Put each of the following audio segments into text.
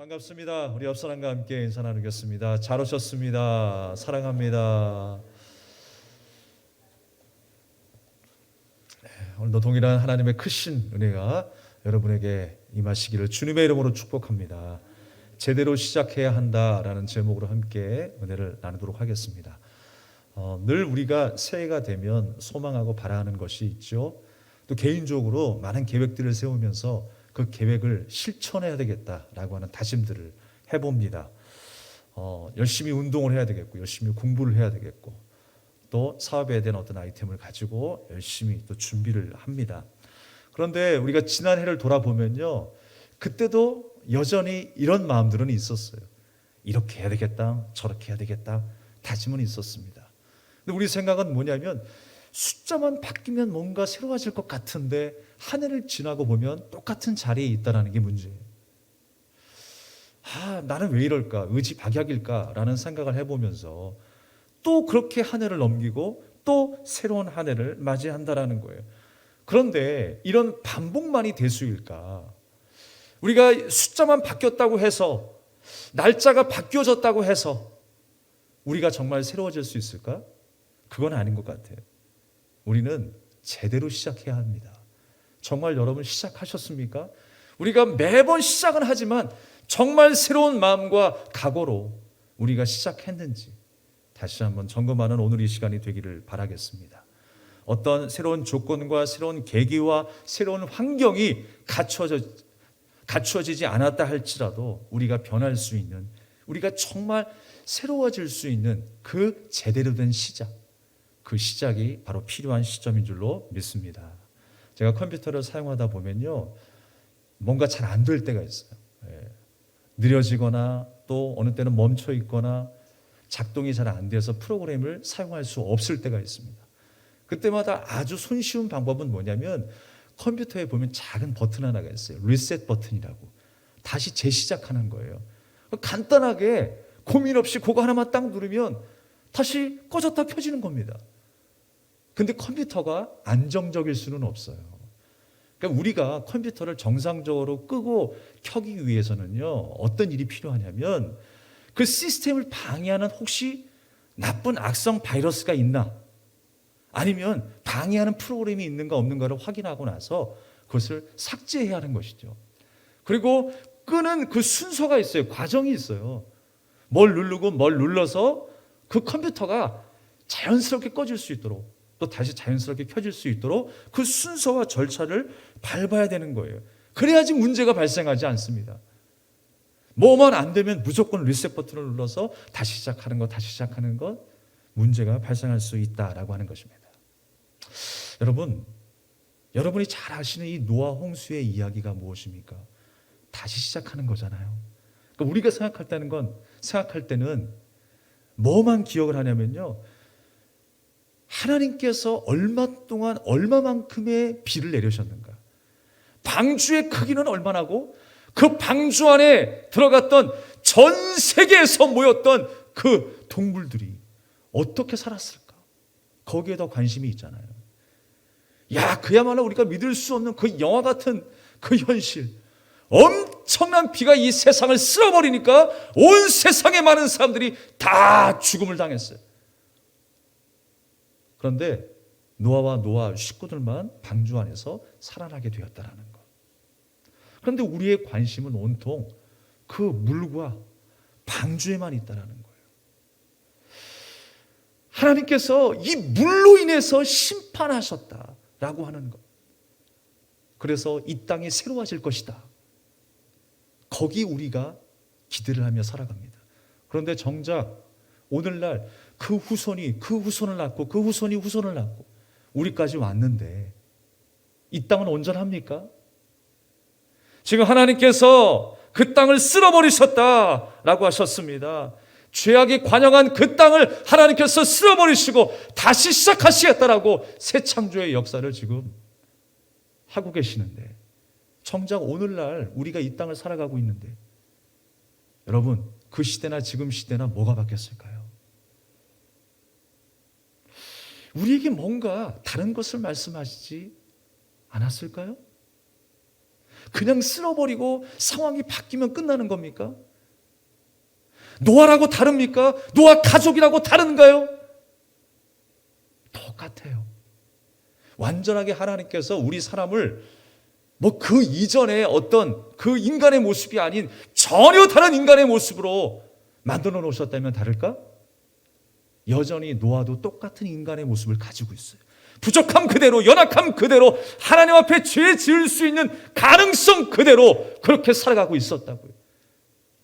반갑습니다. 우리 옆 사람과 함께 인사 나누겠습니다. 잘 오셨습니다. 사랑합니다. 오늘도 동일한 하나님의 크신 은혜가 여러분에게 임하시기를 주님의 이름으로 축복합니다. 제대로 시작해야 한다라는 제목으로 함께 은혜를 나누도록 하겠습니다. 늘 우리가 새해가 되면 소망하고 바라는 것이 있죠. 또 개인적으로 많은 계획들을 세우면서 그 계획을 실천해야 되겠다라고 하는 다짐들을 해봅니다. 열심히 운동을 해야 되겠고, 열심히 공부를 해야 되겠고, 또 사업에 대한 어떤 아이템을 가지고 열심히 또 준비를 합니다. 그런데 우리가 지난 해를 돌아보면요, 그때도 여전히 이런 마음들은 있었어요. 이렇게 해야 되겠다, 저렇게 해야 되겠다, 다짐은 있었습니다. 근데 우리 생각은 뭐냐면, 숫자만 바뀌면 뭔가 새로워질 것 같은데 한 해를 지나고 보면 똑같은 자리에 있다는 게 문제예요. 나는 왜 이럴까? 의지박약일까라는 생각을 해보면서 또 그렇게 한 해를 넘기고 또 새로운 한 해를 맞이한다라는 거예요. 그런데 이런 반복만이 대수일까? 우리가 숫자만 바뀌었다고 해서, 날짜가 바뀌어졌다고 해서 우리가 정말 새로워질 수 있을까? 그건 아닌 것 같아요. 우리는 제대로 시작해야 합니다. 정말 여러분 시작하셨습니까? 우리가 매번 시작은 하지만 정말 새로운 마음과 각오로 우리가 시작했는지 다시 한번 점검하는 오늘 이 시간이 되기를 바라겠습니다. 어떤 새로운 조건과 새로운 계기와 새로운 환경이 갖추어지지 않았다 할지라도 우리가 변할 수 있는, 우리가 정말 새로워질 수 있는 그 제대로 된 시작, 그 시작이 바로 필요한 시점인 줄로 믿습니다. 제가 컴퓨터를 사용하다 보면요, 뭔가 잘 안 될 때가 있어요. 느려지거나 또 어느 때는 멈춰 있거나 작동이 잘 안 돼서 프로그램을 사용할 수 없을 때가 있습니다. 그때마다 아주 손쉬운 방법은 뭐냐면, 컴퓨터에 보면 작은 버튼 하나가 있어요. 리셋 버튼이라고. 다시 재시작하는 거예요. 간단하게 고민 없이 그거 하나만 딱 누르면 다시 꺼졌다 켜지는 겁니다. 근데 컴퓨터가 안정적일 수는 없어요. 그러니까 우리가 컴퓨터를 정상적으로 끄고 켜기 위해서는요, 어떤 일이 필요하냐면 그 시스템을 방해하는 혹시 나쁜 악성 바이러스가 있나, 아니면 방해하는 프로그램이 있는가 없는가를 확인하고 나서 그것을 삭제해야 하는 것이죠. 그리고 끄는 그 순서가 있어요. 과정이 있어요. 뭘 누르고 뭘 눌러서 그 컴퓨터가 자연스럽게 꺼질 수 있도록, 또 다시 자연스럽게 켜질 수 있도록 그 순서와 절차를 밟아야 되는 거예요. 그래야지 문제가 발생하지 않습니다. 뭐만 안 되면 무조건 리셋 버튼을 눌러서 다시 시작하는 것, 문제가 발생할 수 있다라고 하는 것입니다. 여러분, 여러분이 잘 아시는 이 노아 홍수의 이야기가 무엇입니까? 다시 시작하는 거잖아요. 그러니까 우리가 생각할 때는 뭐만 기억을 하냐면요, 하나님께서 얼마 동안 얼마만큼의 비를 내리셨는가, 방주의 크기는 얼마나고 그 방주 안에 들어갔던 전 세계에서 모였던 그 동물들이 어떻게 살았을까, 거기에 더 관심이 있잖아요. 그야말로 우리가 믿을 수 없는 그 영화 같은 그 현실, 엄청난 비가 이 세상을 쓸어버리니까 온 세상의 많은 사람들이 다 죽음을 당했어요. 그런데 노아와 노아 식구들만 방주 안에서 살아나게 되었다라는 것. 그런데 우리의 관심은 온통 그 물과 방주에만 있다라는 거예요. 하나님께서 이 물로 인해서 심판하셨다라고 하는 것. 그래서 이 땅이 새로워질 것이다. 거기 우리가 기대를 하며 살아갑니다. 그런데 정작 오늘날 그 후손이 그 후손을 낳고 그 후손이 후손을 낳고 우리까지 왔는데 이 땅은 온전합니까? 지금 하나님께서 그 땅을 쓸어버리셨다라고 하셨습니다. 죄악이 관영한 그 땅을 하나님께서 쓸어버리시고 다시 시작하시겠다라고 새 창조의 역사를 지금 하고 계시는데, 정작 오늘날 우리가 이 땅을 살아가고 있는데, 여러분, 그 시대나 지금 시대나 뭐가 바뀌었을까요? 우리에게 뭔가 다른 것을 말씀하시지 않았을까요? 그냥 쓸어버리고 상황이 바뀌면 끝나는 겁니까? 노아라고 다릅니까? 노아 가족이라고 다른가요? 똑같아요. 완전하게 하나님께서 우리 사람을 그 이전에 어떤 그 인간의 모습이 아닌 전혀 다른 인간의 모습으로 만들어 놓으셨다면 다를까? 여전히 노아도 똑같은 인간의 모습을 가지고 있어요. 부족함 그대로, 연약함 그대로, 하나님 앞에 죄 지을 수 있는 가능성 그대로 그렇게 살아가고 있었다고요.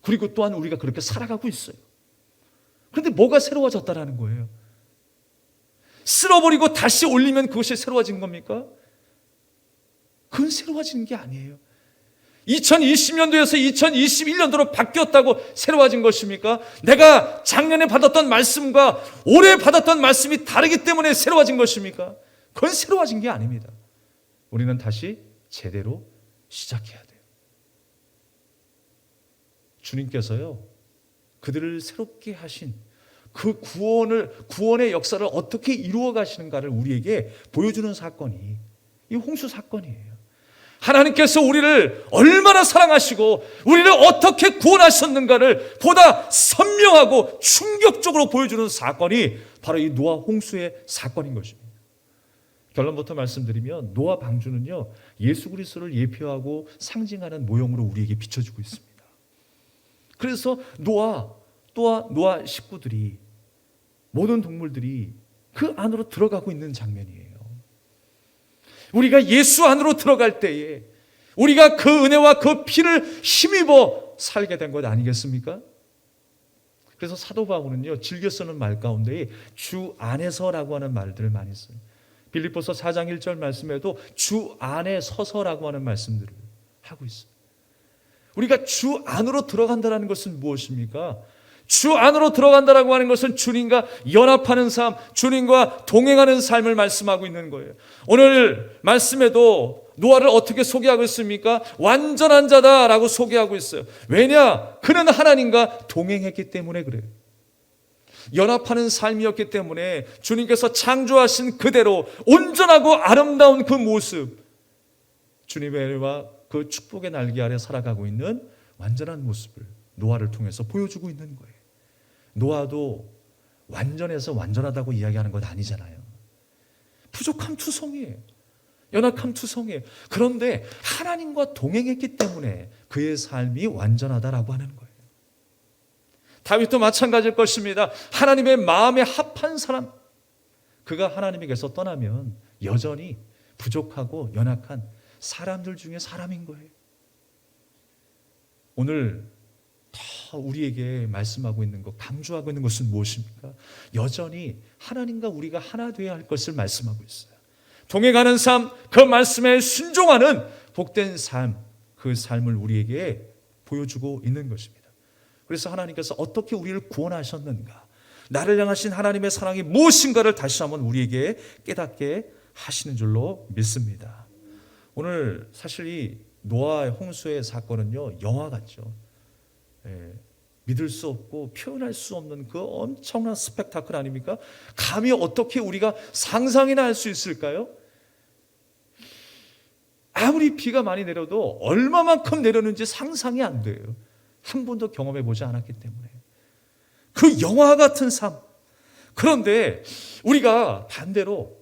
그리고 또한 우리가 그렇게 살아가고 있어요. 그런데 뭐가 새로워졌다라는 거예요? 쓸어버리고 다시 올리면 그것이 새로워진 겁니까? 그건 새로워지는 게 아니에요. 2020년도에서 2021년도로 바뀌었다고 새로워진 것입니까? 내가 작년에 받았던 말씀과 올해 받았던 말씀이 다르기 때문에 새로워진 것입니까? 그건 새로워진 게 아닙니다. 우리는 다시 제대로 시작해야 돼요. 주님께서요, 그들을 새롭게 하신 그 구원의 역사를 어떻게 이루어 가시는가를 우리에게 보여주는 사건이 이 홍수 사건이에요. 하나님께서 우리를 얼마나 사랑하시고 우리를 어떻게 구원하셨는가를 보다 선명하고 충격적으로 보여주는 사건이 바로 이 노아 홍수의 사건인 것입니다. 결론부터 말씀드리면 노아 방주는요, 예수 그리스도를 예표하고 상징하는 모형으로 우리에게 비춰주고 있습니다. 그래서 노아 식구들이, 모든 동물들이 그 안으로 들어가고 있는 장면이에요. 우리가 예수 안으로 들어갈 때에 우리가 그 은혜와 그 피를 힘입어 살게 된 것 아니겠습니까? 그래서 사도 바울은요, 즐겨 쓰는 말 가운데 주 안에서라고 하는 말들을 많이 써요. 빌립보서 4장 1절 말씀에도 주 안에 서서라고 하는 말씀들을 하고 있어요. 우리가 주 안으로 들어간다는 것은 무엇입니까? 주 안으로 들어간다라고 하는 것은 주님과 연합하는 삶, 주님과 동행하는 삶을 말씀하고 있는 거예요. 오늘 말씀에도 노아를 어떻게 소개하고 있습니까? 완전한 자다라고 소개하고 있어요. 왜냐? 그는 하나님과 동행했기 때문에 그래요. 연합하는 삶이었기 때문에 주님께서 창조하신 그대로 온전하고 아름다운 그 모습, 주님의 은혜와 그 축복의 날개 아래 살아가고 있는 완전한 모습을 노아를 통해서 보여주고 있는 거예요. 노아도 완전해서 완전하다고 이야기하는 것 아니잖아요. 부족함 투성이에요. 연약함 투성이에요. 그런데 하나님과 동행했기 때문에 그의 삶이 완전하다라고 하는 거예요. 다윗도 마찬가지일 것입니다. 하나님의 마음에 합한 사람, 그가 하나님에게서 떠나면 여전히 부족하고 연약한 사람들 중에 사람인 거예요. 오늘 더 우리에게 말씀하고 있는 것, 강조하고 있는 것은 무엇입니까? 여전히 하나님과 우리가 하나 되어야 할 것을 말씀하고 있어요. 동행하는 삶, 그 말씀에 순종하는 복된 삶, 그 삶을 우리에게 보여주고 있는 것입니다. 그래서 하나님께서 어떻게 우리를 구원하셨는가, 나를 향하신 하나님의 사랑이 무엇인가를 다시 한번 우리에게 깨닫게 하시는 줄로 믿습니다. 오늘 사실 이 노아의 홍수의 사건은요, 영화 같죠. 믿을 수 없고 표현할 수 없는 그 엄청난 스펙타클 아닙니까? 감히 어떻게 우리가 상상이나 할 수 있을까요? 아무리 비가 많이 내려도 얼마만큼 내렸는지 상상이 안 돼요. 한 번도 경험해 보지 않았기 때문에. 그 영화 같은 삶. 그런데 우리가 반대로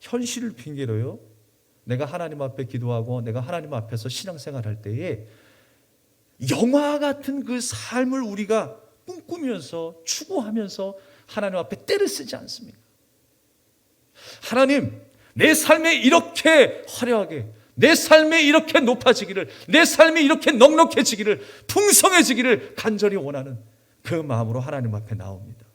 현실을 핑계로요, 내가 하나님 앞에 기도하고 내가 하나님 앞에서 신앙생활할 때에 영화 같은 그 삶을 우리가 꿈꾸면서 추구하면서 하나님 앞에 때를 쓰지 않습니까? 하나님, 내 삶에 이렇게 화려하게, 내 삶에 이렇게 높아지기를, 내 삶이 이렇게 넉넉해지기를, 풍성해지기를 간절히 원하는 그 마음으로 하나님 앞에 나옵니다.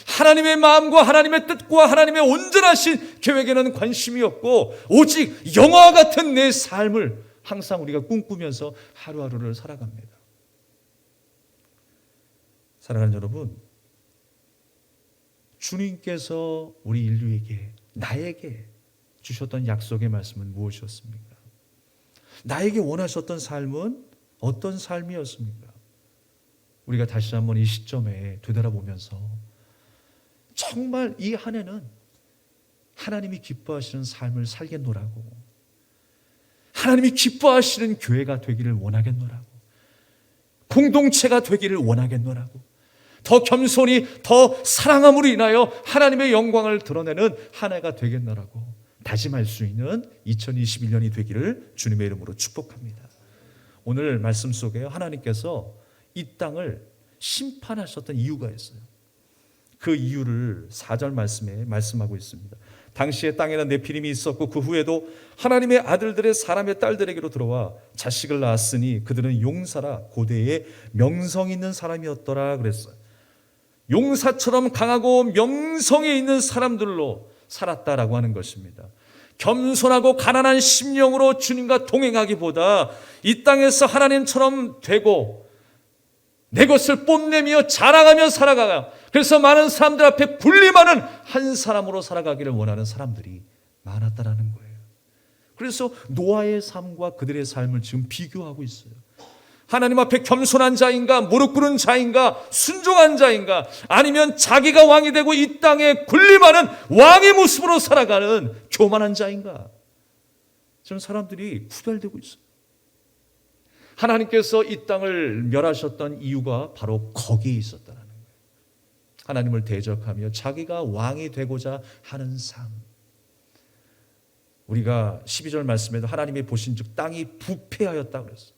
하나님의 마음과 하나님의 뜻과 하나님의 온전하신 계획에는 관심이 없고 오직 영화 같은 내 삶을 항상 우리가 꿈꾸면서 하루하루를 살아갑니다. 사랑하는 여러분, 주님께서 우리 인류에게, 나에게 주셨던 약속의 말씀은 무엇이었습니까? 나에게 원하셨던 삶은 어떤 삶이었습니까? 우리가 다시 한번 이 시점에 되돌아보면서 정말 이 한 해는 하나님이 기뻐하시는 삶을 살겠노라고, 하나님이 기뻐하시는 교회가 되기를 원하겠노라고. 공동체가 되기를 원하겠노라고. 더 겸손히 더 사랑함으로 인하여 하나님의 영광을 드러내는 한 해가 되겠노라고 다짐할 수 있는 2021년이 되기를 주님의 이름으로 축복합니다. 오늘 말씀 속에 하나님께서 이 땅을 심판하셨던 이유가 있어요. 그 이유를 4절 말씀에 말씀하고 있습니다. 당시에 땅에는 네피림이 있었고 그 후에도 하나님의 아들들의 사람의 딸들에게로 들어와 자식을 낳았으니 그들은 용사라 고대에 명성 있는 사람이었더라 그랬어요. 용사처럼 강하고 명성이 있는 사람들로 살았다라고 하는 것입니다. 겸손하고 가난한 심령으로 주님과 동행하기보다 이 땅에서 하나님처럼 되고 내 것을 뽐내며 자랑하며 살아가가, 그래서 많은 사람들 앞에 군림하는 한 사람으로 살아가기를 원하는 사람들이 많았다라는 거예요. 그래서 노아의 삶과 그들의 삶을 지금 비교하고 있어요. 하나님 앞에 겸손한 자인가, 무릎 꿇은 자인가, 순종한 자인가, 아니면 자기가 왕이 되고 이 땅에 군림하는 왕의 모습으로 살아가는 교만한 자인가. 지금 사람들이 구별되고 있어요. 하나님께서 이 땅을 멸하셨던 이유가 바로 거기에 있었다는 거예요. 하나님을 대적하며 자기가 왕이 되고자 하는 삶. 우리가 12절 말씀에도 하나님이 보신즉 땅이 부패하였다 그랬어요.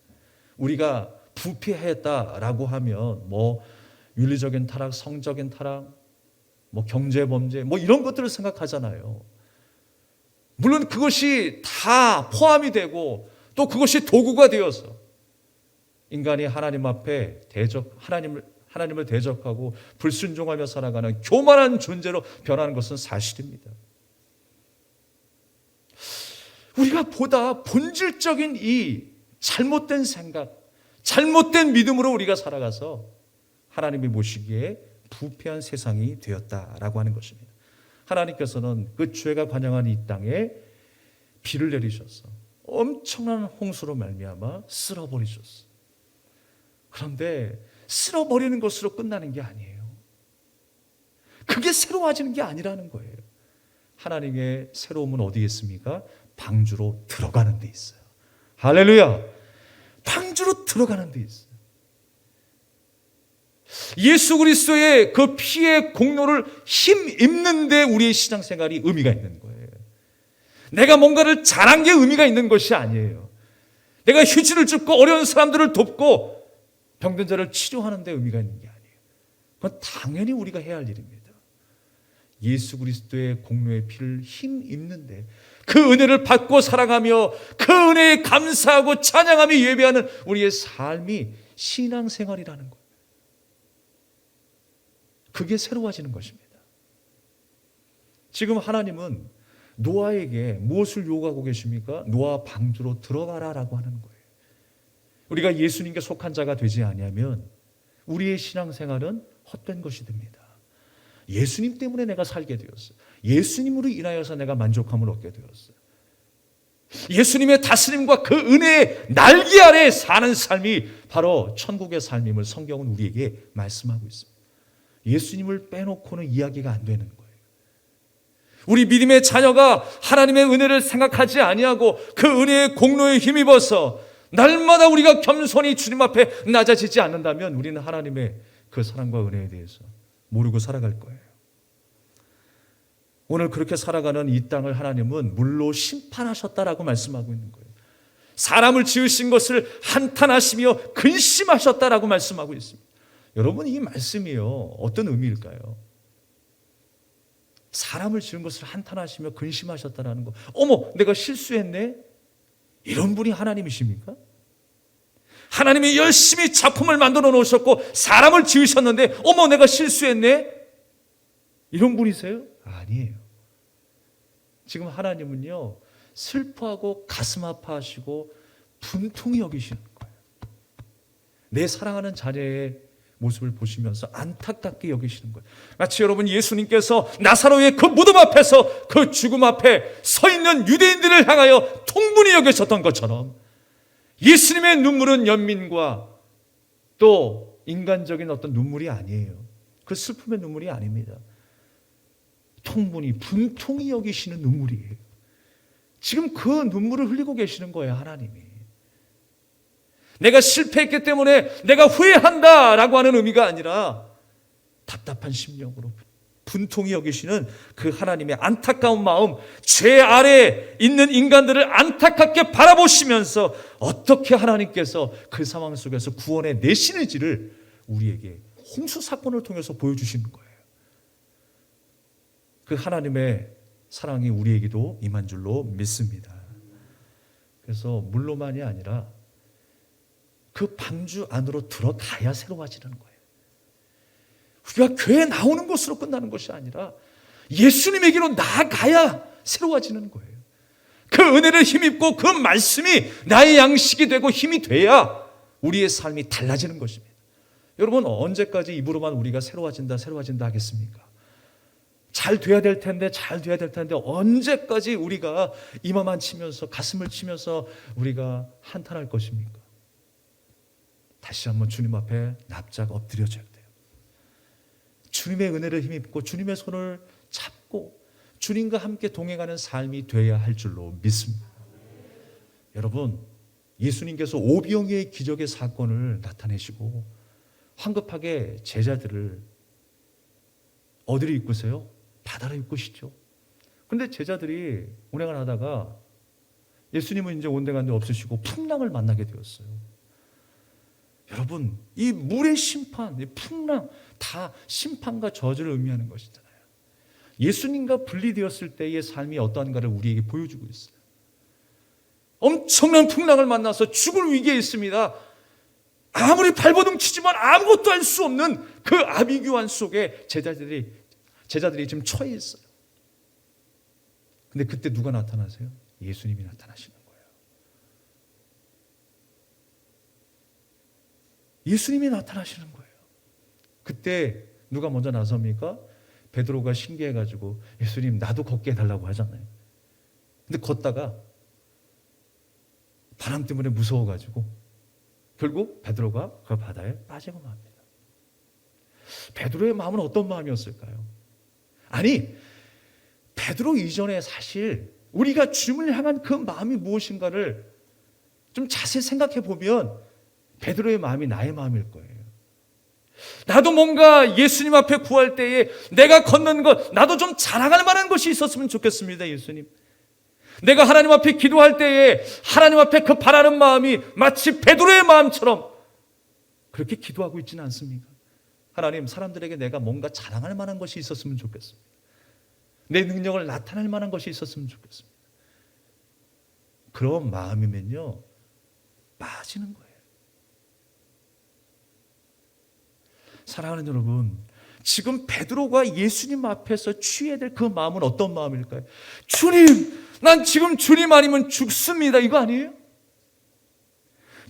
우리가 부패했다라고 하면 뭐 윤리적인 타락, 성적인 타락, 뭐 경제 범죄, 뭐 이런 것들을 생각하잖아요. 물론 그것이 다 포함이 되고 또 그것이 도구가 되어서 인간이 하나님 앞에 하나님을 대적하고 불순종하며 살아가는 교만한 존재로 변하는 것은 사실입니다. 우리가 보다 본질적인 이 잘못된 생각, 잘못된 믿음으로 우리가 살아가서 하나님이 보시기에 부패한 세상이 되었다라고 하는 것입니다. 하나님께서는 그 죄가 관영한 이 땅에 비를 내리셔서 엄청난 홍수로 말미암아 쓸어버리셨어요. 그런데 쓸어버리는 것으로 끝나는 게 아니에요. 그게 새로워지는 게 아니라는 거예요. 하나님의 새로움은 어디에 있습니까? 방주로 들어가는 데 있어요. 할렐루야! 방주로 들어가는 데 있어요. 예수 그리스도의 그 피의 공로를 힘입는 데 우리의 신앙생활이 의미가 있는 거예요. 내가 뭔가를 잘한 게 의미가 있는 것이 아니에요. 내가 휴지를 줍고 어려운 사람들을 돕고 병든 자를 치료하는 데 의미가 있는 게 아니에요. 그건 당연히 우리가 해야 할 일입니다. 예수 그리스도의 공로의 피를 힘입는데 그 은혜를 받고 살아가며 그 은혜에 감사하고 찬양하며 예배하는 우리의 삶이 신앙생활이라는 거예요. 그게 새로워지는 것입니다. 지금 하나님은 노아에게 무엇을 요구하고 계십니까? 노아 방주로 들어가라라고 하는 거예요. 우리가 예수님께 속한 자가 되지 아니하면 우리의 신앙생활은 헛된 것이 됩니다. 예수님 때문에 내가 살게 되었어요. 예수님으로 인하여서 내가 만족함을 얻게 되었어요. 예수님의 다스림과 그 은혜의 날개 아래 사는 삶이 바로 천국의 삶임을 성경은 우리에게 말씀하고 있습니다. 예수님을 빼놓고는 이야기가 안 되는 거예요. 우리 믿음의 자녀가 하나님의 은혜를 생각하지 아니하고 그 은혜의 공로에 힘입어서 날마다 우리가 겸손히 주님 앞에 낮아지지 않는다면 우리는 하나님의 그 사랑과 은혜에 대해서 모르고 살아갈 거예요. 오늘 그렇게 살아가는 이 땅을 하나님은 물로 심판하셨다라고 말씀하고 있는 거예요. 사람을 지으신 것을 한탄하시며 근심하셨다라고 말씀하고 있습니다. 여러분, 이 말씀이요, 어떤 의미일까요? 사람을 지은 것을 한탄하시며 근심하셨다라는 거. 어머, 내가 실수했네? 이런 분이 하나님이십니까? 하나님이 열심히 작품을 만들어 놓으셨고 사람을 지으셨는데 어머, 내가 실수했네? 이런 분이세요? 아니에요. 지금 하나님은요, 슬퍼하고 가슴 아파하시고 분통히 여기시는 거예요. 내 사랑하는 자녀의 모습을 보시면서 안타깝게 여기시는 거예요. 마치 여러분 예수님께서 나사로의 그 무덤 앞에서 그 죽음 앞에 서 있는 유대인들을 향하여 통분히 여기셨던 것처럼 예수님의 눈물은 연민과 또 인간적인 어떤 눈물이 아니에요. 그 슬픔의 눈물이 아닙니다. 통분히 분통히 여기시는 눈물이에요. 지금 그 눈물을 흘리고 계시는 거예요, 하나님이. 내가 실패했기 때문에 내가 후회한다라고 하는 의미가 아니라 답답한 심령으로 분통히 여기시는 그 하나님의 안타까운 마음, 죄 아래에 있는 인간들을 안타깝게 바라보시면서 어떻게 하나님께서 그 상황 속에서 구원해 내시는지를 우리에게 홍수 사건을 통해서 보여주시는 거예요. 그 하나님의 사랑이 우리에게도 임한 줄로 믿습니다. 그래서 물로만이 아니라 그 방주 안으로 들어가야 새로워지는 거예요. 우리가 교회에 나오는 것으로 끝나는 것이 아니라 예수님에게로 나아가야 새로워지는 거예요. 그 은혜를 힘입고 그 말씀이 나의 양식이 되고 힘이 돼야 우리의 삶이 달라지는 것입니다. 여러분, 언제까지 입으로만 우리가 새로워진다 하겠습니까? 잘 돼야 될 텐데 언제까지 우리가 이마만 치면서 가슴을 치면서 우리가 한탄할 것입니까? 다시 한번 주님 앞에 납작 엎드려져야 돼요. 주님의 은혜를 힘입고 주님의 손을 잡고 주님과 함께 동행하는 삶이 돼야 할 줄로 믿습니다. 여러분, 예수님께서 오병이어의 기적의 사건을 나타내시고 황급하게 제자들을 어디로 이끄세요? 바다로 이끄시죠. 그런데 제자들이 운행을 하다가 예수님은 이제 온데간데 없으시고 풍랑을 만나게 되었어요. 여러분, 이 물의 심판, 이 풍랑 다 심판과 저주를 의미하는 것이잖아요. 예수님과 분리되었을 때의 삶이 어떠한가를 우리에게 보여주고 있어요. 엄청난 풍랑을 만나서 죽을 위기에 있습니다. 아무리 발버둥 치지만 아무것도 할 수 없는 그 아비규환 속에 제자들이 지금 처해 있어요. 근데 그때 누가 나타나세요? 예수님이 나타나시는 거예요. 예수님이 나타나시는 거예요. 그때 누가 먼저 나섭니까? 베드로가 신기해가지고 예수님 나도 걷게 해달라고 하잖아요. 근데 걷다가 바람 때문에 무서워가지고 결국 베드로가 그 바다에 빠지고 맙니다. 베드로의 마음은 어떤 마음이었을까요? 아니, 베드로 이전에 사실 우리가 주님을 향한 그 마음이 무엇인가를 좀 자세히 생각해 보면 베드로의 마음이 나의 마음일 거예요. 나도 뭔가 예수님 앞에 구할 때에 내가 걷는 것, 나도 좀 자랑할 만한 것이 있었으면 좋겠습니다, 예수님. 내가 하나님 앞에 기도할 때에 하나님 앞에 그 바라는 마음이 마치 베드로의 마음처럼 그렇게 기도하고 있지는 않습니까? 하나님, 사람들에게 내가 뭔가 자랑할 만한 것이 있었으면 좋겠습니다. 내 능력을 나타낼 만한 것이 있었으면 좋겠습니다. 그런 마음이면요, 빠지는 거예요. 사랑하는 여러분, 지금 베드로가 예수님 앞에서 취해야 될 그 마음은 어떤 마음일까요? 주님, 난 지금 주님 아니면 죽습니다. 이거 아니에요?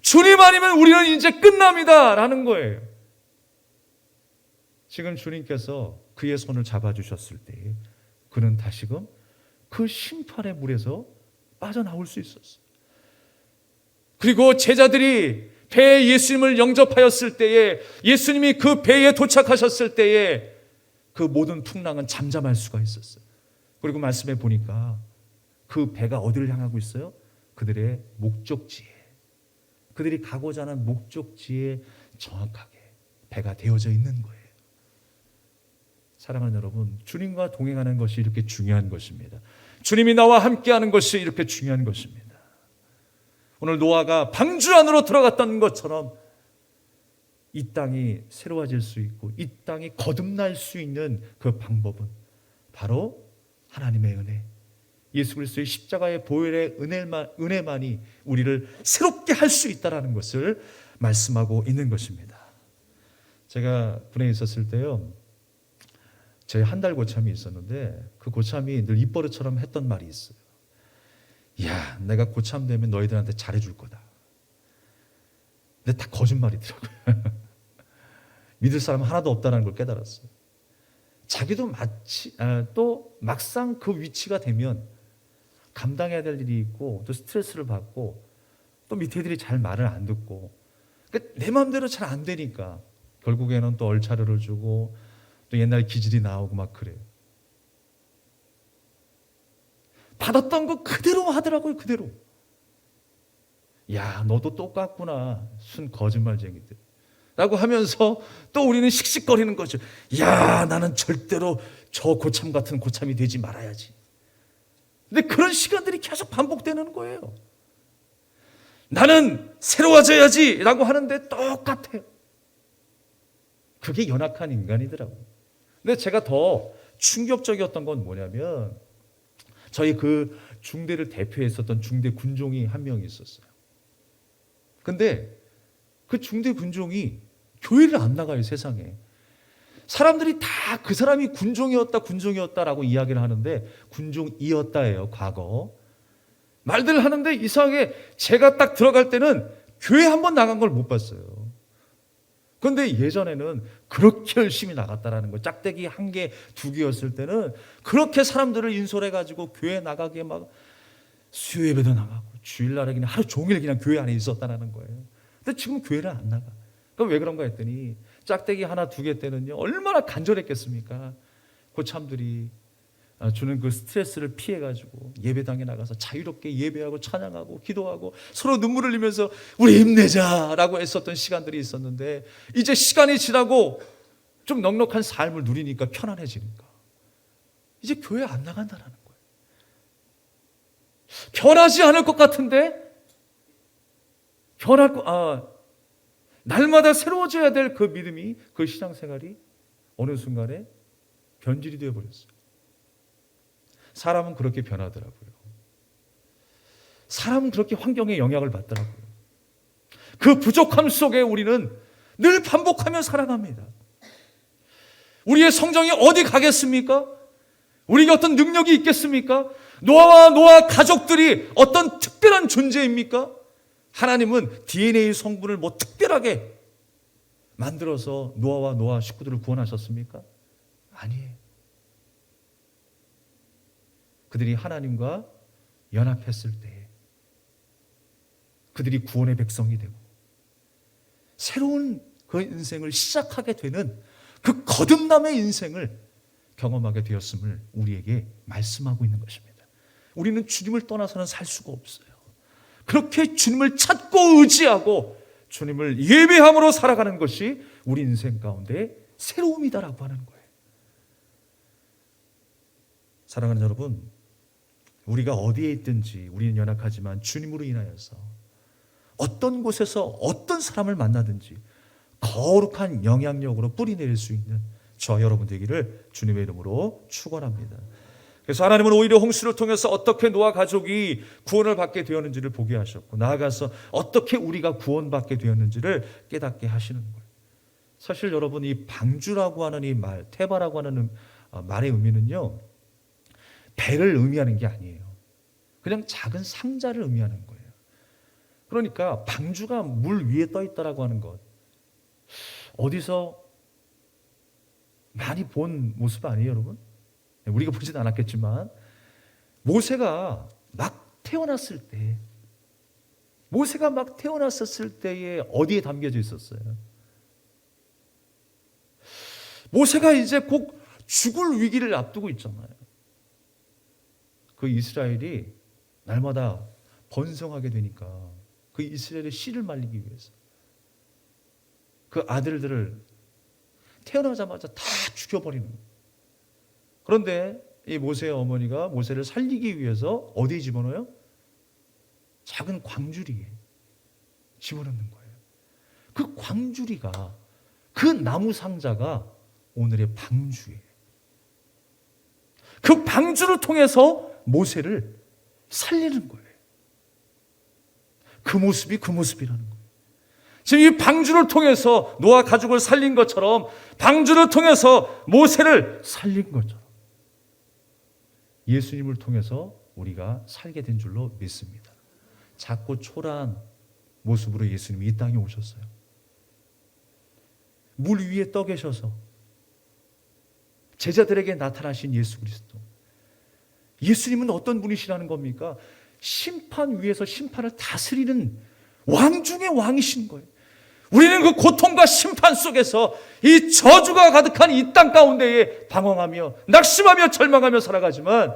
주님 아니면 우리는 이제 끝납니다. 라는 거예요. 지금 주님께서 그의 손을 잡아주셨을 때 그는 다시금 그 심판의 물에서 빠져나올 수 있었어요. 그리고 제자들이 배에 예수님을 영접하였을 때에, 예수님이 그 배에 도착하셨을 때에 그 모든 풍랑은 잠잠할 수가 있었어요. 그리고 말씀해 보니까 그 배가 어디를 향하고 있어요? 그들의 목적지에, 그들이 가고자 하는 목적지에 정확하게 배가 되어져 있는 거예요. 사랑하는 여러분, 주님과 동행하는 것이 이렇게 중요한 것입니다. 주님이 나와 함께하는 것이 이렇게 중요한 것입니다. 오늘 노아가 방주 안으로 들어갔던 것처럼 이 땅이 새로워질 수 있고 이 땅이 거듭날 수 있는 그 방법은 바로 하나님의 은혜, 예수 그리스도의 십자가의 보혈의 은혜만이 우리를 새롭게 할 수 있다는 것을 말씀하고 있는 것입니다. 제가 군에 있었을 때요, 제 한 달 고참이 있었는데 그 고참이 늘 입버릇처럼 했던 말이 있어요. 야, 내가 고참 되면 너희들한테 잘해줄 거다. 근데 다 거짓말이더라고요. 믿을 사람 하나도 없다는 걸 깨달았어요. 자기도 또 막상 그 위치가 되면 감당해야 될 일이 있고 또 스트레스를 받고 또 밑에 애들이 잘 말을 안 듣고, 그러니까 내 마음대로 잘 안 되니까 결국에는 또 얼차려를 주고 또 옛날 기질이 나오고 막 그래요. 받았던 거 그대로 하더라고요. 그대로. 야, 너도 똑같구나. 순 거짓말쟁이들. 라고 하면서 또 우리는 씩씩거리는 거죠. 야, 나는 절대로 저 고참 같은 고참이 되지 말아야지. 근데 그런 시간들이 계속 반복되는 거예요. 나는 새로워져야지 라고 하는데 똑같아요. 그게 연약한 인간이더라고요. 근데 제가 더 충격적이었던 건 뭐냐면 저희 그 중대를 대표했었던 중대 군종이 한 명이 있었어요. 근데 그 중대 군종이 교회를 안 나가요, 세상에. 사람들이 다 그 사람이 군종이었다라고 이야기를 하는데 군종이었다예요, 과거. 말들을 하는데 이상하게 제가 딱 들어갈 때는 교회 한 번 나간 걸 못 봤어요. 그런데 예전에는 그렇게 열심히 나갔다라는 거. 짝대기 한 개, 두 개였을 때는 그렇게 사람들을 인솔해가지고 교회 나가게 막 수요 예배도 나가고 주일날에 그냥 하루 종일 그냥 교회 안에 있었다라는 거예요. 근데 지금 교회를 안 나가. 그럼 왜 그런가 했더니 짝대기 하나, 두 개 때는요 얼마나 간절했겠습니까? 고참들이 주는 그 스트레스를 피해가지고 예배당에 나가서 자유롭게 예배하고 찬양하고 기도하고 서로 눈물을 흘리면서 우리 힘내자라고 했었던 시간들이 있었는데 이제 시간이 지나고 좀 넉넉한 삶을 누리니까 편안해지니까 이제 교회 안 나간다라는 거예요. 변하지 않을 것 같은데 날마다 새로워져야 될 그 믿음이, 그 신앙생활이 어느 순간에 변질이 되어버렸어요. 사람은 그렇게 변하더라고요. 사람은 그렇게 환경에 영향을 받더라고요. 그 부족함 속에 우리는 늘 반복하며 살아갑니다. 우리의 성정이 어디 가겠습니까? 우리에게 어떤 능력이 있겠습니까? 노아와 가족들이 어떤 특별한 존재입니까? 하나님은 DNA 성분을 뭐 특별하게 만들어서 노아 식구들을 구원하셨습니까? 아니에요. 그들이 하나님과 연합했을 때 그들이 구원의 백성이 되고 새로운 그 인생을 시작하게 되는 그 거듭남의 인생을 경험하게 되었음을 우리에게 말씀하고 있는 것입니다. 우리는 주님을 떠나서는 살 수가 없어요. 그렇게 주님을 찾고 의지하고 주님을 예배함으로 살아가는 것이 우리 인생 가운데 새로움이다라고 하는 거예요. 사랑하는 여러분, 우리가 어디에 있든지 우리는 연약하지만 주님으로 인하여서 어떤 곳에서 어떤 사람을 만나든지 거룩한 영향력으로 뿌리내릴 수 있는 저 여러분 되기를 주님의 이름으로 축원합니다. 그래서 하나님은 오히려 홍수를 통해서 어떻게 노아 가족이 구원을 받게 되었는지를 보게 하셨고 나아가서 어떻게 우리가 구원받게 되었는지를 깨닫게 하시는 거예요. 사실 여러분 이 방주라고 하는 이 말, 테바라고 하는 말의 의미는요. 배를 의미하는 게 아니에요. 그냥 작은 상자를 의미하는 거예요. 그러니까 방주가 물 위에 떠 있다라고 하는 것. 어디서 많이 본 모습 아니에요, 여러분? 우리가 보진 않았겠지만 모세가 막 태어났을 때에 어디에 담겨져 있었어요? 모세가 이제 곧 죽을 위기를 앞두고 있잖아요. 그 이스라엘이 날마다 번성하게 되니까 그 이스라엘의 씨를 말리기 위해서 그 아들들을 태어나자마자 다 죽여버리는 거예요. 그런데 이 모세의 어머니가 모세를 살리기 위해서 어디에 집어넣어요? 작은 광주리에 집어넣는 거예요. 그 광주리가, 그 나무 상자가 오늘의 방주예요. 그 방주를 통해서 모세를 살리는 거예요. 그 모습이 그 모습이라는 거예요. 지금 이 방주를 통해서 노아 가족을 살린 것처럼 방주를 통해서 모세를 살린 것처럼 예수님을 통해서 우리가 살게 된 줄로 믿습니다. 작고 초라한 모습으로 예수님이 이 땅에 오셨어요. 물 위에 떠 계셔서 제자들에게 나타나신 예수 그리스도. 예수님은 어떤 분이시라는 겁니까? 심판 위에서 심판을 다스리는 왕 중의 왕이신 거예요. 우리는 그 고통과 심판 속에서 이 저주가 가득한 이 땅 가운데에 방황하며 낙심하며 절망하며 살아가지만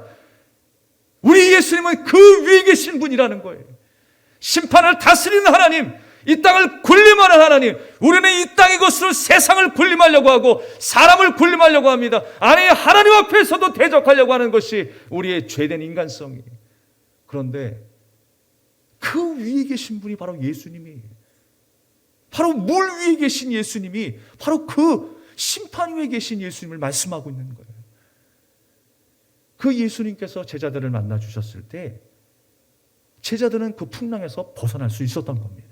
우리 예수님은 그 위에 계신 분이라는 거예요. 심판을 다스리는 하나님, 이 땅을 군림하는 하나님. 우리는 이 땅의 것으로 세상을 군림하려고 하고 사람을 군림하려고 합니다. 아니, 하나님 앞에서도 대적하려고 하는 것이 우리의 죄된 인간성이에요. 그런데 그 위에 계신 분이 바로 예수님이에요. 바로 물 위에 계신 예수님이 바로 그 심판 위에 계신 예수님을 말씀하고 있는 거예요. 그 예수님께서 제자들을 만나 주셨을 때 제자들은 그 풍랑에서 벗어날 수 있었던 겁니다.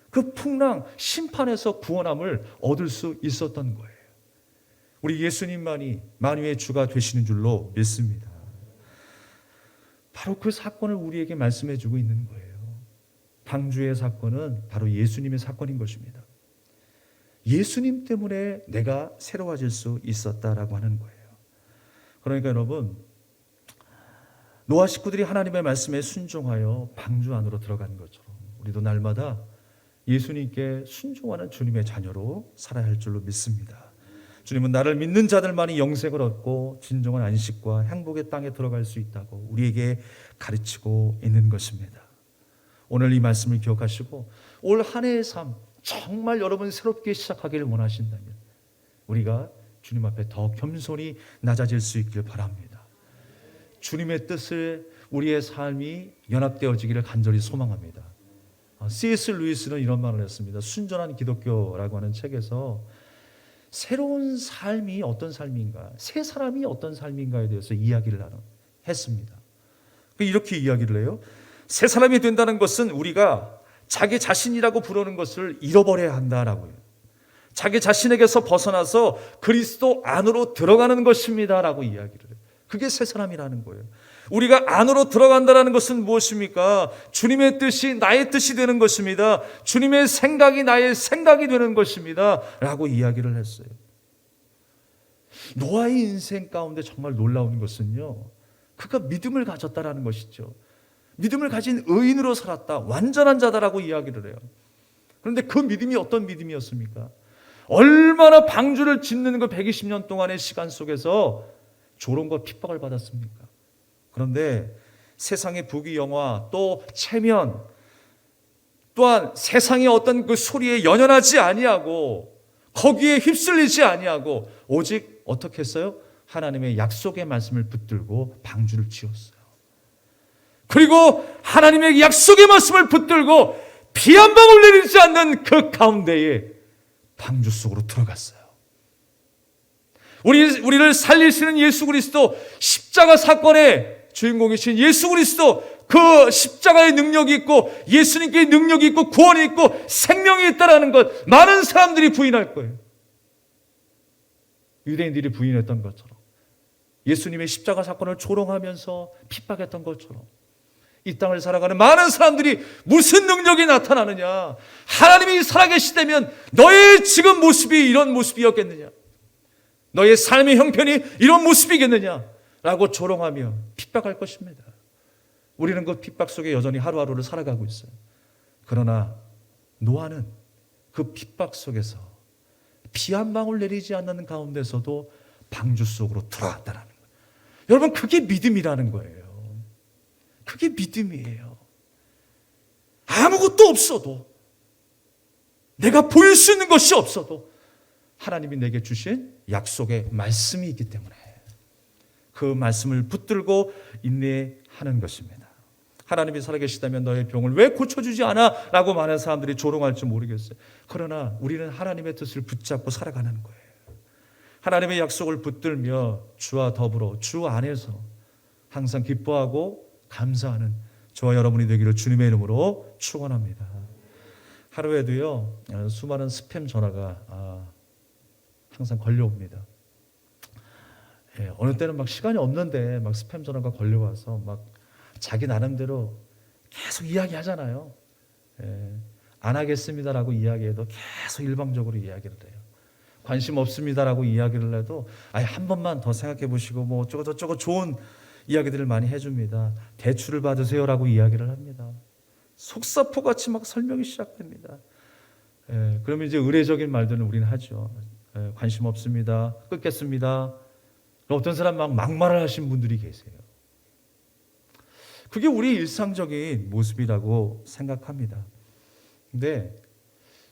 그 풍랑, 심판에서 구원함을 얻을 수 있었던 거예요. 우리 예수님만이 만유의 주가 되시는 줄로 믿습니다. 바로 그 사건을 우리에게 말씀해 주고 있는 거예요. 방주의 사건은 바로 예수님의 사건인 것입니다. 예수님 때문에 내가 새로워질 수 있었다라고 하는 거예요. 그러니까 여러분, 노아 식구들이 하나님의 말씀에 순종하여 방주 안으로 들어간 것처럼 우리도 날마다 예수님께 순종하는 주님의 자녀로 살아야 할 줄로 믿습니다. 주님은 나를 믿는 자들만이 영생을 얻고 진정한 안식과 행복의 땅에 들어갈 수 있다고 우리에게 가르치고 있는 것입니다. 오늘 이 말씀을 기억하시고 올 한 해의 삶 정말 여러분 새롭게 시작하기를 원하신다면 우리가 주님 앞에 더 겸손히 낮아질 수 있길 바랍니다. 주님의 뜻을 우리의 삶이 연합되어지기를 간절히 소망합니다. C.S. 루이스는 이런 말을 했습니다. 순전한 기독교라고 하는 책에서 새로운 삶이 어떤 삶인가, 새 사람이 어떤 삶인가에 대해서 이야기를 했습니다. 이렇게 이야기를 해요. 새 사람이 된다는 것은 우리가 자기 자신이라고 부르는 것을 잃어버려야 한다라고요. 자기 자신에게서 벗어나서 그리스도 안으로 들어가는 것입니다 라고 이야기를 해요. 그게 새 사람이라는 거예요. 우리가 안으로 들어간다는 것은 무엇입니까? 주님의 뜻이 나의 뜻이 되는 것입니다. 주님의 생각이 나의 생각이 되는 것입니다 라고 이야기를 했어요. 노아의 인생 가운데 정말 놀라운 것은요, 그가 믿음을 가졌다라는 것이죠. 믿음을 가진 의인으로 살았다, 완전한 자다라고 이야기를 해요. 그런데 그 믿음이 어떤 믿음이었습니까? 얼마나 방주를 짓는 그 120년 동안의 시간 속에서 조롱과 핍박을 받았습니까? 그런데 세상의 부귀영화 또 체면 또한 세상의 어떤 그 소리에 연연하지 아니하고 거기에 휩쓸리지 아니하고 오직 어떻게 했어요? 하나님의 약속의 말씀을 붙들고 방주를 지었어요. 그리고 하나님의 약속의 말씀을 붙들고 비 한 방울 내리지 않는 그 가운데에 방주 속으로 들어갔어요. 우리를 살리시는 예수 그리스도, 십자가 사건의 주인공이신 예수 그리스도, 그 십자가의 능력이 있고 예수님께 능력이 있고 구원이 있고 생명이 있다는 것 많은 사람들이 부인할 거예요. 유대인들이 부인했던 것처럼, 예수님의 십자가 사건을 조롱하면서 핍박했던 것처럼 이 땅을 살아가는 많은 사람들이 무슨 능력이 나타나느냐, 하나님이 살아계시다면 너의 지금 모습이 이런 모습이었겠느냐, 너의 삶의 형편이 이런 모습이겠느냐 라고 조롱하며 핍박할 것입니다. 우리는 그 핍박 속에 여전히 하루하루를 살아가고 있어요. 그러나 노아는 그 핍박 속에서 비 한 방울 내리지 않는 가운데서도 방주 속으로 들어갔다는 거예요. 여러분, 그게 믿음이라는 거예요. 그게 믿음이에요. 아무것도 없어도, 내가 보일 수 있는 것이 없어도 하나님이 내게 주신 약속의 말씀이 있기 때문에 그 말씀을 붙들고 인내하는 것입니다. 하나님이 살아계시다면 너의 병을 왜 고쳐주지 않아? 라고 많은 사람들이 조롱할지 모르겠어요. 그러나 우리는 하나님의 뜻을 붙잡고 살아가는 거예요. 하나님의 약속을 붙들며 주와 더불어 주 안에서 항상 기뻐하고 감사하는 저와 여러분이 되기를 주님의 이름으로 축원합니다. 하루에도요, 수많은 스팸 전화가 항상 걸려옵니다. 어느 때는 막 시간이 없는데 막 스팸 전화가 걸려와서 막 자기 나름대로 계속 이야기하잖아요. 안 하겠습니다라고 이야기해도 계속 일방적으로 이야기를 해요. 관심 없습니다라고 이야기를 해도 한 번만 더 생각해 보시고 뭐 저거 좋은 이야기들을 많이 해줍니다. 대출을 받으세요라고 이야기를 합니다. 속사포같이 막 설명이 시작됩니다. 그러면 이제 의례적인 말들은 우리는 하죠. 관심 없습니다. 끊겠습니다. 어떤 사람 막 막말을 하신 분들이 계세요. 그게 우리의 일상적인 모습이라고 생각합니다. 근데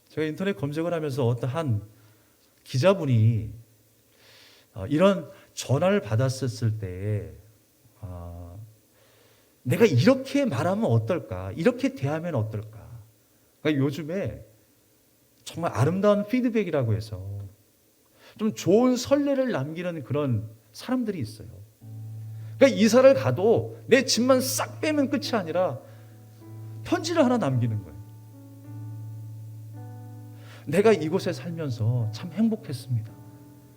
제가 인터넷 검색을 하면서 어떠한 기자분이 이런 전화를 받았을 때 내가 이렇게 말하면 어떨까? 이렇게 대하면 어떨까? 그러니까 요즘에 정말 아름다운 피드백이라고 해서 좀 좋은 선례를 남기는 그런 사람들이 있어요. 그러니까 이사를 가도 내 짐만 싹 빼면 끝이 아니라 편지를 하나 남기는 거예요. 내가 이곳에 살면서 참 행복했습니다.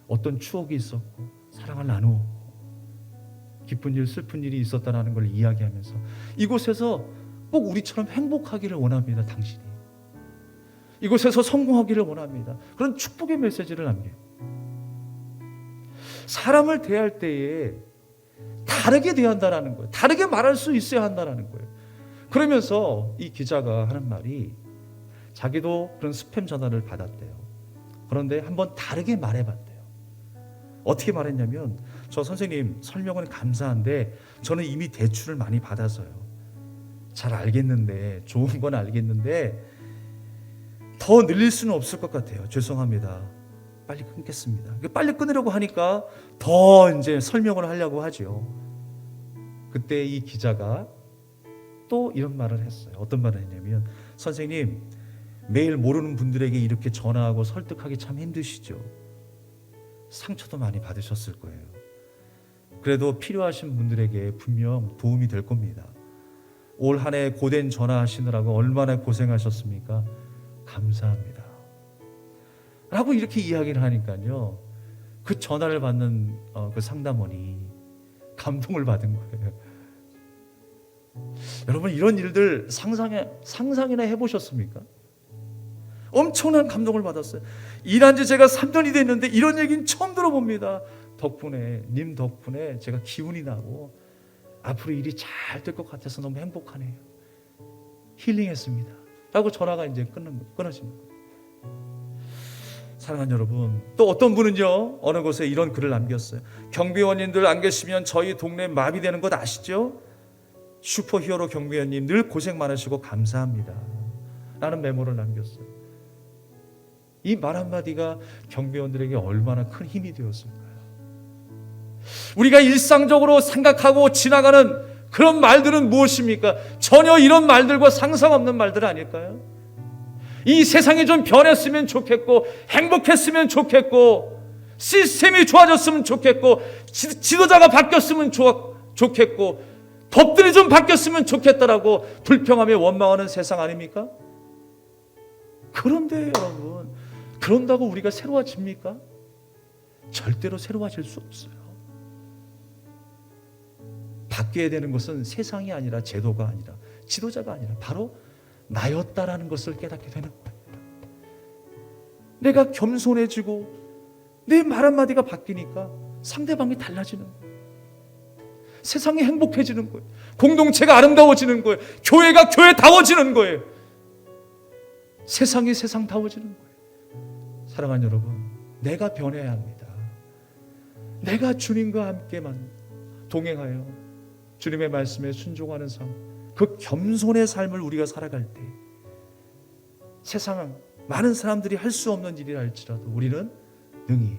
어떤 추억이 있었고 사랑을 나누었고 기쁜 일, 슬픈 일이 있었다는 걸 이야기하면서 이곳에서 꼭 우리처럼 행복하기를 원합니다. 당신이 이곳에서 성공하기를 원합니다. 그런 축복의 메시지를 남겨요. 사람을 대할 때에 다르게 대한다라는 거예요. 다르게 말할 수 있어야 한다는 거예요. 그러면서 이 기자가 하는 말이 자기도 그런 스팸 전화를 받았대요. 그런데 한번 다르게 말해봤대요. 어떻게 말했냐면, 저 선생님 설명은 감사한데 저는 이미 대출을 많이 받아서요. 잘 알겠는데, 좋은 건 알겠는데 더 늘릴 수는 없을 것 같아요. 죄송합니다. 빨리 끊겠습니다. 빨리 끊으려고 하니까 더 이제 설명을 하려고 하죠. 그때 이 기자가 또 이런 말을 했어요. 어떤 말을 했냐면, 선생님 매일 모르는 분들에게 이렇게 전화하고 설득하기 참 힘드시죠. 상처도 많이 받으셨을 거예요. 그래도 필요하신 분들에게 분명 도움이 될 겁니다. 올 한 해 고된 전화하시느라고 얼마나 고생하셨습니까? 감사합니다. 라고 이렇게 이야기를 하니까요, 그 전화를 받는 그 상담원이 감동을 받은 거예요. 여러분, 이런 일들 상상이나 해보셨습니까? 엄청난 감동을 받았어요. 일한 지 제가 3년이 됐는데 이런 얘기는 처음 들어봅니다. 님 덕분에 제가 기운이 나고 앞으로 일이 잘 될 것 같아서 너무 행복하네요. 힐링했습니다. 라고 전화가 이제 끊어집니다. 사랑하는 여러분, 또 어떤 분은요, 어느 곳에 이런 글을 남겼어요. 경비원님들 안 계시면 저희 동네 마비되는 것 아시죠? 슈퍼히어로 경비원님 늘 고생 많으시고 감사합니다. 라는 메모를 남겼어요. 이 말 한마디가 경비원들에게 얼마나 큰 힘이 되었을까요? 우리가 일상적으로 생각하고 지나가는 그런 말들은 무엇입니까? 전혀 이런 말들과 상상 없는 말들 아닐까요? 이 세상이 좀 변했으면 좋겠고, 행복했으면 좋겠고, 시스템이 좋아졌으면 좋겠고, 지도자가 바뀌었으면 좋겠고, 법들이 좀 바뀌었으면 좋겠다라고 불평하며 원망하는 세상 아닙니까? 그런데 여러분, 그런다고 우리가 새로워집니까? 절대로 새로워질 수 없어요. 바뀌어야 되는 것은 세상이 아니라, 제도가 아니라, 지도자가 아니라 바로 나였다라는 것을 깨닫게 되는 거예요. 내가 겸손해지고 내 말 한마디가 바뀌니까 상대방이 달라지는 거예요. 세상이 행복해지는 거예요. 공동체가 아름다워지는 거예요. 교회가 교회다워지는 거예요. 세상이 세상다워지는 거예요. 사랑하는 여러분, 내가 변해야 합니다. 내가 주님과 함께만 동행하여 주님의 말씀에 순종하는 삶, 그 겸손의 삶을 우리가 살아갈 때 세상 많은 사람들이 할 수 없는 일이라 할지라도 우리는 능히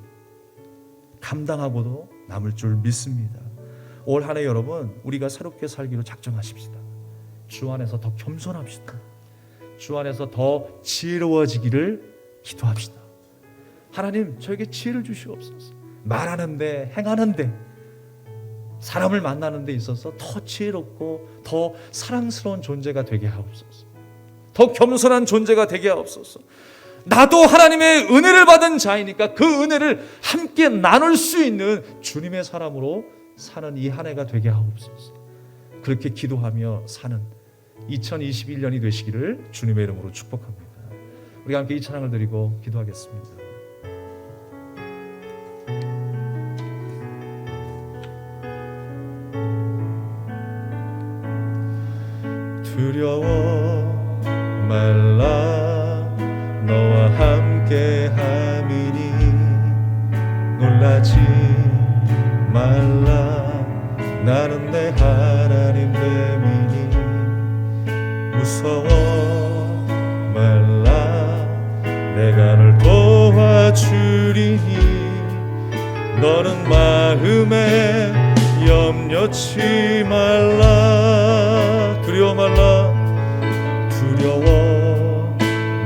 감당하고도 남을 줄 믿습니다. 올 한 해 여러분, 우리가 새롭게 살기로 작정하십시다. 주 안에서 더 겸손합시다. 주 안에서 더 지혜로워지기를 기도합시다. 하나님, 저에게 지혜를 주시옵소서. 말하는데, 행하는데, 사람을 만나는 데 있어서 더 지혜롭고 더 사랑스러운 존재가 되게 하옵소서. 더 겸손한 존재가 되게 하옵소서. 나도 하나님의 은혜를 받은 자이니까 그 은혜를 함께 나눌 수 있는 주님의 사람으로 사는 이 한 해가 되게 하옵소서. 그렇게 기도하며 사는 2021년이 되시기를 주님의 이름으로 축복합니다. 우리가 함께 이 찬양을 드리고 기도하겠습니다. 두려워 말라, 너와 함께 함이니 놀라지 말라, 나는 내 하나님 됨이니 무서워 말라. 내가 널 도와주리니 너는 마음에 염려치 말라. 두려워 말라. 두려워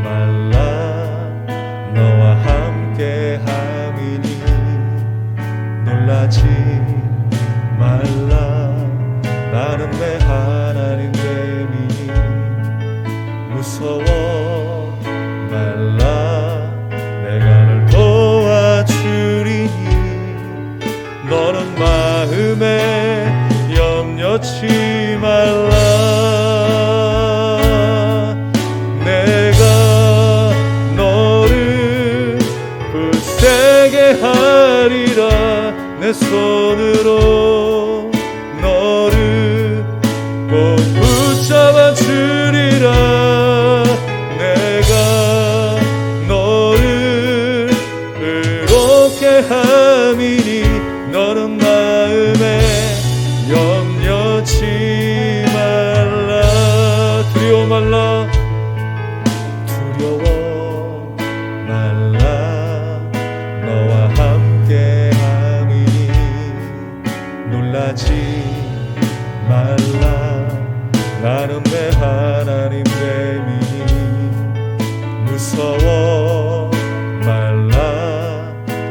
말라. 너와 함께 함이니 놀라지 말라. 나는 내 하나님 됨이니 무서워 말라. 내가 널 도와주리니 너는 마음에 염려치 말라. 내가 너를 굳세게 하리라. 내 손으로 너를 꼭 붙잡아 주리라. 내가 너를 의롭게 함이니 너는 마음에 염려치 말라. 두려워 말라. 두려워 말라. 너와 함께 함이니 놀라지 말라. 나는 내 하나님 됨이니 무서워 말라.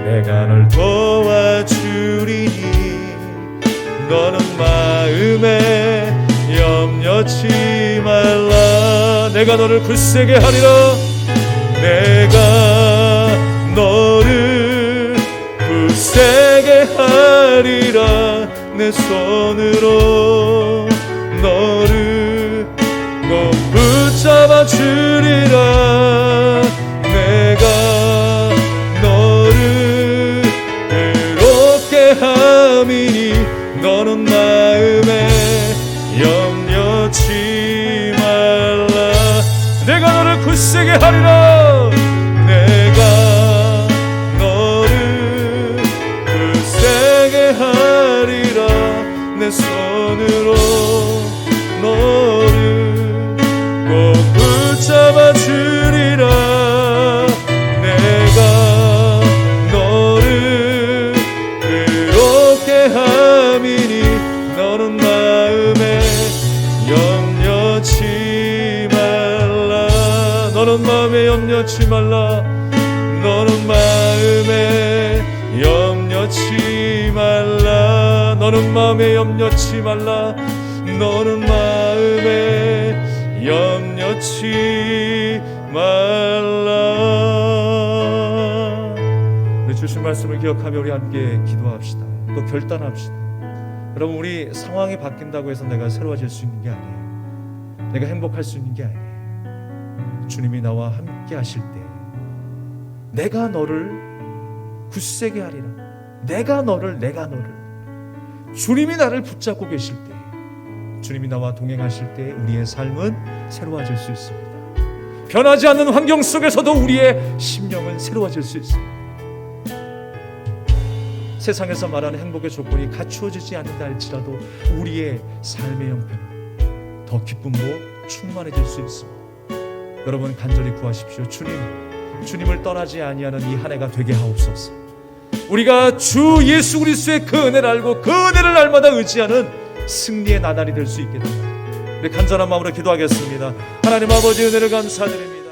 내가 널 도와주리니 너는 마음에 염려치 말라. 내가 너를 굳세게 하리라. 내가 너를 굳세게 하리라. 내 손으로 너를 꼭 붙잡아 주리라. 내가 너를 의롭게 함이니 너는 마음에 염려치 말라. 내가 너를 굳세게 하리라. 내가 너를 굳세게 하리라. 내 손으로 너를 꼭 붙잡아 주리라. 내가 너를 의롭게 함이니 너는 마음에 염려치 말라. 너는 마음에 염려치 말라. 너는 마음에 염려치 말라. 너는 마음에 염려치 말라. 너는 마음에 염려치 말라. 우리 주신 말씀을 기억하며 우리 함께 기도합시다. 또 결단합시다. 여러분, 우리 상황이 바뀐다고 해서 내가 새로워질 수 있는 게 아니에요. 내가 행복할 수 있는 게 아니에요. 주님이 나와 함께 하실 때 내가 너를 굳세게 하리라. 내가 너를 주님이 나를 붙잡고 계실 때, 주님이 나와 동행하실 때 우리의 삶은 새로워질 수 있습니다. 변하지 않는 환경 속에서도 우리의 심령은 새로워질 수 있습니다. 세상에서 말하는 행복의 조건이 갖추어지지 않는다 할지라도 우리의 삶의 형편은 더 기쁨으로 충만해질 수 있습니다. 여러분, 간절히 구하십시오. 주님을 떠나지 아니하는 이 한 해가 되게 하옵소서. 우리가 주 예수 그리스도의 그 은혜를 알고 그 은혜를 날마다 의지하는 승리의 나날이 될 수 있게 됩니다. 우리 간절한 마음으로 기도하겠습니다. 하나님 아버지, 은혜를 감사드립니다.